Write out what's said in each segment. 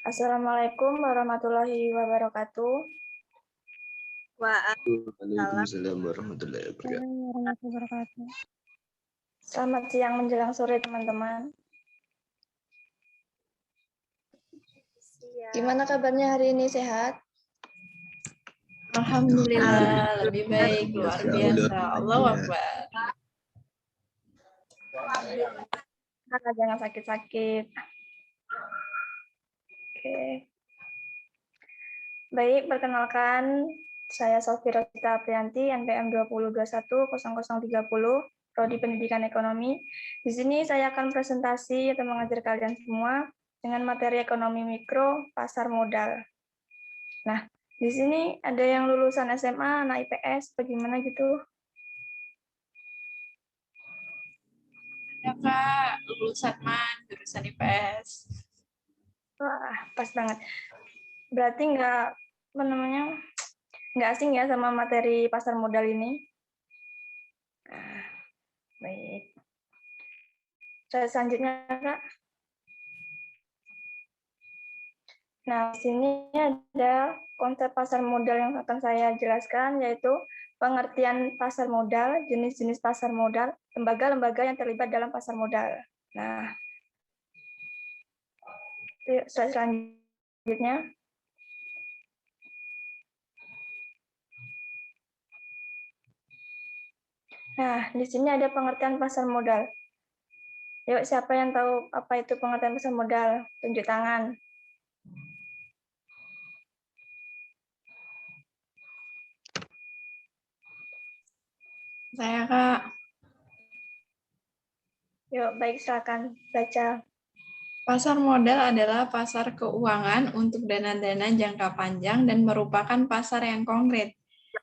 Assalamualaikum warahmatullahi wabarakatuh. Waalaikumsalam warahmatullahi wabarakatuh. Selamat siang menjelang sore teman-teman. Gimana kabarnya hari ini, sehat? Alhamdulillah, lebih baik, luar biasa. Allahu Akbar. Jangan sakit-sakit. Oke. Baik, perkenalkan, saya Sofira Rosita Aprianti, NPM 20210030, Prodi Pendidikan Ekonomi. Di sini saya akan presentasi atau mengajar kalian semua dengan materi ekonomi mikro, pasar modal. Nah, di sini ada yang lulusan SMA, anak IPS, bagaimana gitu? Ada Kak, lulusan jurusan IPS. Wah, pas banget. Berarti nggak asing ya sama materi pasar modal ini? Baik. Selanjutnya, Kak. Nah, di sini ada konsep pasar modal yang akan saya jelaskan, yaitu pengertian pasar modal, jenis-jenis pasar modal, lembaga-lembaga yang terlibat dalam pasar modal. Nah, slide selanjutnya. Nah, di sini ada pengertian pasar modal. Yuk, siapa yang tahu apa itu pengertian pasar modal? Tunjuk tangan. Saya Kak. Yuk, baik, silakan baca. Pasar modal adalah pasar keuangan untuk dana-dana jangka panjang dan merupakan pasar yang konkret.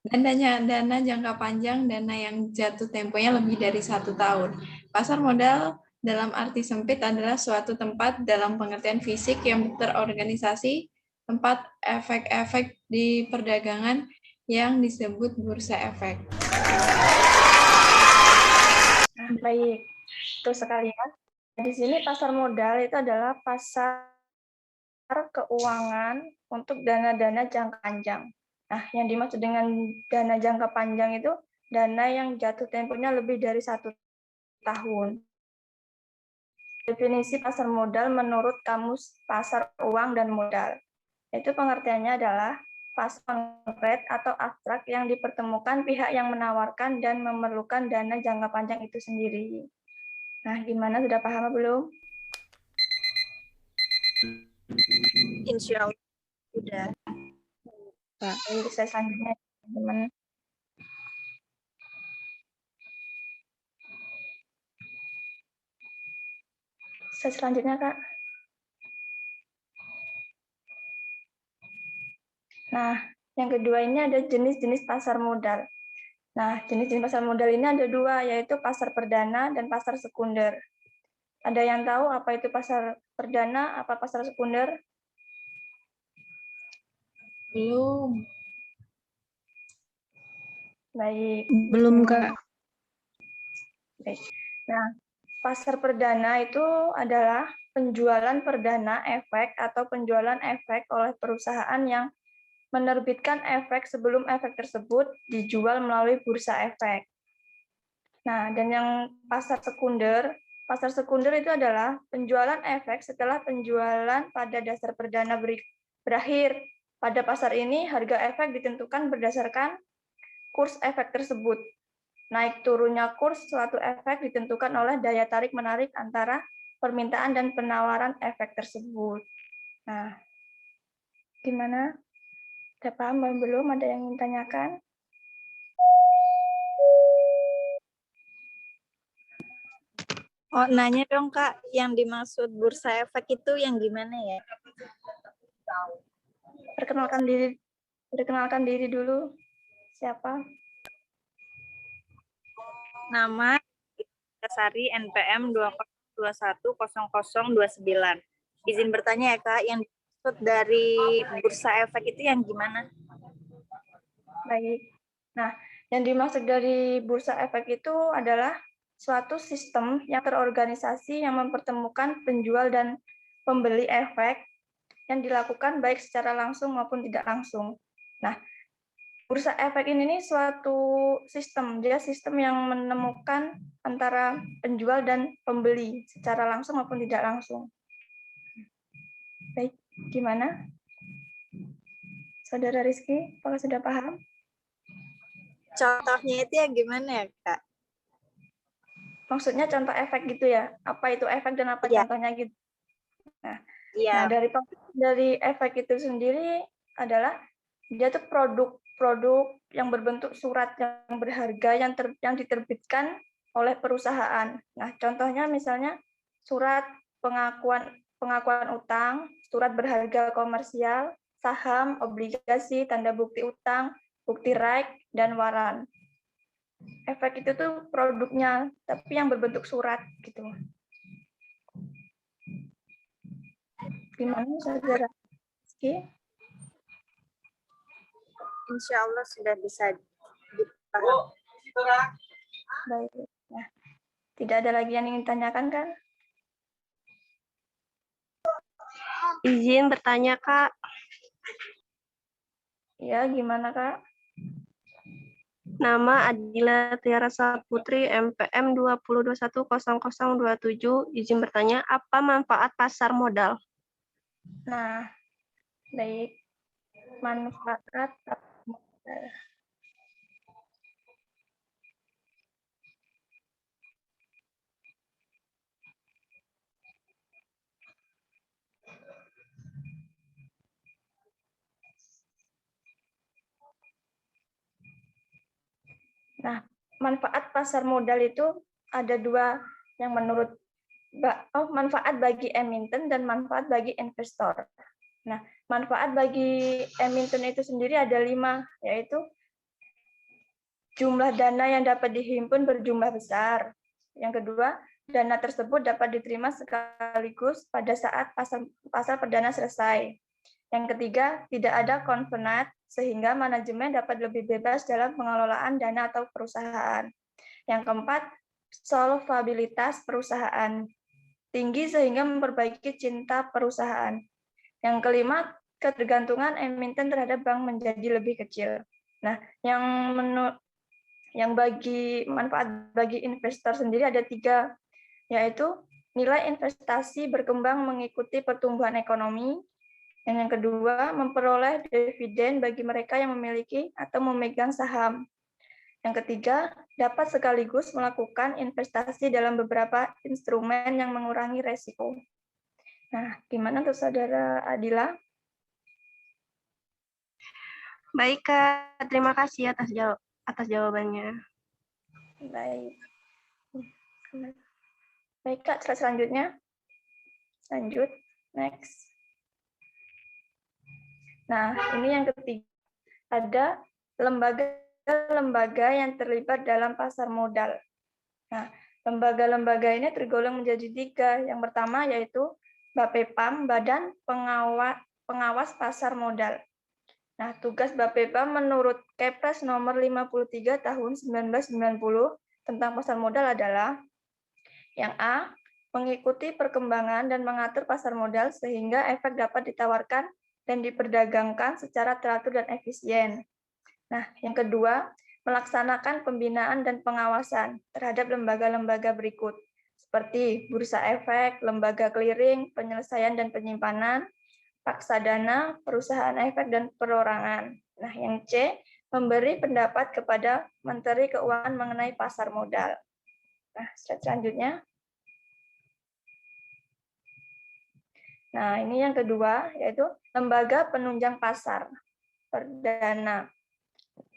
Dan dana jangka panjang, dana yang jatuh temponya lebih dari 1 tahun. Pasar modal dalam arti sempit adalah suatu tempat dalam pengertian fisik yang terorganisasi, tempat efek-efek di perdagangan yang disebut bursa efek. Baik, itu sekali ya. Di sini pasar modal itu adalah pasar keuangan untuk dana-dana jangka panjang. Nah, yang dimaksud dengan dana jangka panjang itu dana yang jatuh temponya lebih dari 1 tahun. Definisi pasar modal menurut Kamus Pasar Uang dan Modal. Itu pengertiannya adalah pasar konkret atau abstrak yang dipertemukan pihak yang menawarkan dan memerlukan dana jangka panjang itu sendiri. Nah, gimana, sudah paham belum? Insya Allah sudah. Nah, ini saya selanjutnya, teman-teman. Selanjutnya, Kak. Nah, yang kedua ini ada jenis-jenis pasar modal. Nah, jenis-jenis pasar modal ini ada dua, yaitu pasar perdana dan pasar sekunder. Ada yang tahu apa itu pasar perdana, apa pasar sekunder? Belum. Baik. Belum, Kak. Baik. Nah, pasar perdana itu adalah penjualan perdana efek atau penjualan efek oleh perusahaan yang menerbitkan efek sebelum efek tersebut dijual melalui bursa efek. Nah, dan yang pasar sekunder itu adalah penjualan efek setelah penjualan pada dasar perdana berakhir. Pada pasar ini, harga efek ditentukan berdasarkan kurs efek tersebut. Naik turunnya kurs suatu efek ditentukan oleh daya tarik-menarik antara permintaan dan penawaran efek tersebut. Nah, gimana? Udah paham belum? Ada yang ingin tanyakan? Oh, nanya dong, Kak, yang dimaksud bursa efek itu yang gimana ya? Perkenalkan diri dulu. Siapa? Nama Sari NPM 20210029. Izin bertanya ya, Kak, yang dimaksud dari bursa efek itu yang gimana? Baik. Nah, yang dimaksud dari bursa efek itu adalah suatu sistem yang terorganisasi yang mempertemukan penjual dan pembeli efek yang dilakukan baik secara langsung maupun tidak langsung. Nah, bursa efek ini suatu sistem, dia sistem yang menemukan antara penjual dan pembeli secara langsung maupun tidak langsung. Baik, gimana? Saudara Rizky, apakah sudah paham? Contohnya itu ya gimana ya, Kak? Maksudnya contoh efek gitu ya? Apa itu efek dan apa Iya. contohnya gitu? Nah, Iya. dari efek itu sendiri adalah dia tuh produk yang berbentuk surat yang berharga yang diterbitkan oleh perusahaan. Nah, contohnya misalnya surat pengakuan utang, surat berharga komersial, saham, obligasi, tanda bukti utang, bukti REC, dan waran. Efek itu tuh produknya, tapi yang berbentuk surat gitu. Gimana saudara? Insya Allah sudah bisa dipahami. Baik. Nah, tidak ada lagi yang ingin tanyakan kan? Izin bertanya, Kak. Ya, gimana Kak? Nama Adila Tiara Saputri, MPM 20210027. Izin bertanya, apa manfaat pasar modal? Nah, baik. Manfaat modal. Nah, manfaat pasar modal itu ada dua yang menurut manfaat bagi emiten dan manfaat bagi investor. Nah, manfaat bagi emiten itu sendiri ada 5, yaitu jumlah dana yang dapat dihimpun berjumlah besar. Yang kedua, dana tersebut dapat diterima sekaligus pada saat pasar perdana selesai. Yang ketiga, tidak ada konvenat sehingga manajemen dapat lebih bebas dalam pengelolaan dana atau perusahaan. Yang keempat, solvabilitas perusahaan tinggi sehingga memperbaiki cinta perusahaan. Yang kelima, ketergantungan emiten terhadap bank menjadi lebih kecil. Nah, yang bagi manfaat bagi investor sendiri ada 3, yaitu nilai investasi berkembang mengikuti pertumbuhan ekonomi. Yang kedua, memperoleh dividen bagi mereka yang memiliki atau memegang saham. Yang ketiga, dapat sekaligus melakukan investasi dalam beberapa instrumen yang mengurangi resiko. Nah, gimana tuh Saudara Adila? Baik, Kak. Terima kasih atas jawabannya. Baik. Baik, Kak. Selanjutnya. Lanjut. Next. Nah, ini yang ketiga. Ada lembaga-lembaga yang terlibat dalam pasar modal. Nah, lembaga-lembaga ini tergolong menjadi 3. Yang pertama yaitu BAPEPAM, Badan Pengawas Pasar Modal. Nah, tugas BAPEPAM menurut Kepres nomor 53 tahun 1990 tentang pasar modal adalah yang A, mengikuti perkembangan dan mengatur pasar modal sehingga efek dapat ditawarkan dan diperdagangkan secara teratur dan efisien. Nah, yang kedua, melaksanakan pembinaan dan pengawasan terhadap lembaga-lembaga berikut, seperti bursa efek, lembaga clearing, penyelesaian dan penyimpanan, paksadana, perusahaan efek, dan perorangan. Nah, yang C, memberi pendapat kepada Menteri Keuangan mengenai pasar modal. Nah, selanjutnya. Nah, ini yang kedua, yaitu lembaga penunjang pasar perdana.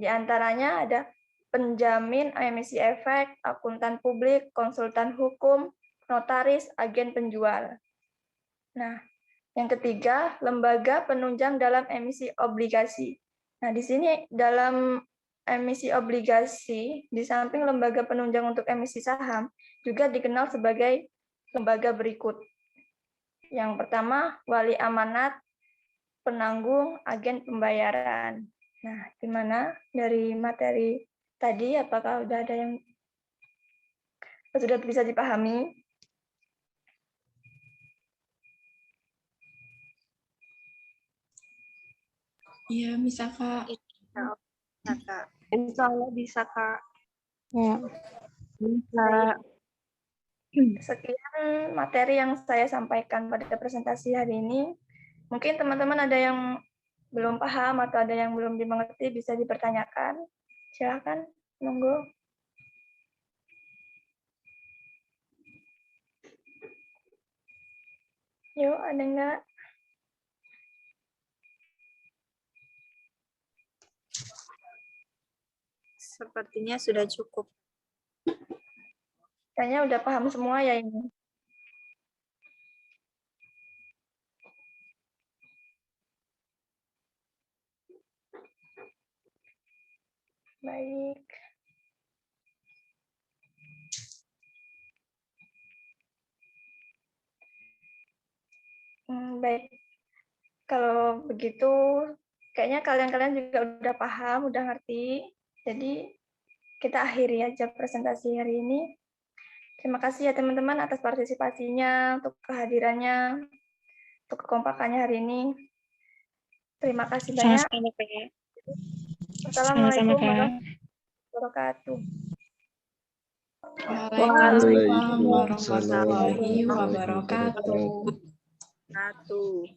Di antaranya ada penjamin emisi efek, akuntan publik, konsultan hukum, notaris, agen penjual. Nah, yang ketiga, lembaga penunjang dalam emisi obligasi. Nah, di sini dalam emisi obligasi, di samping lembaga penunjang untuk emisi saham, juga dikenal sebagai lembaga berikut. Yang pertama, wali amanat, penanggung, agen pembayaran. Nah, gimana dari materi tadi? Apakah sudah ada yang sudah bisa dipahami? Iya, bisa Kak. Nah, Kak. Insya Allah bisa, Kak. Ya. Bisa. Sekian materi yang saya sampaikan pada presentasi hari ini. Mungkin teman-teman ada yang belum paham atau ada yang belum dimengerti bisa dipertanyakan. Silakan, monggo. Yuk, ada enggak? Sepertinya sudah cukup. Kayaknya udah paham semua ya ini. Baik. Baik. Kalau begitu, kayaknya kalian-kalian juga udah paham, udah ngerti. Jadi, kita akhiri aja presentasi hari ini. Terima kasih ya teman-teman atas partisipasinya, untuk kehadirannya, untuk kekompakannya hari ini. Terima kasih banyak. Sama-sama, Kak. Assalamualaikum Sama-sama, Kak. warahmatullahi wabarakatuh. Waalaikumsalam warahmatullahi wabarakatuh. Satu.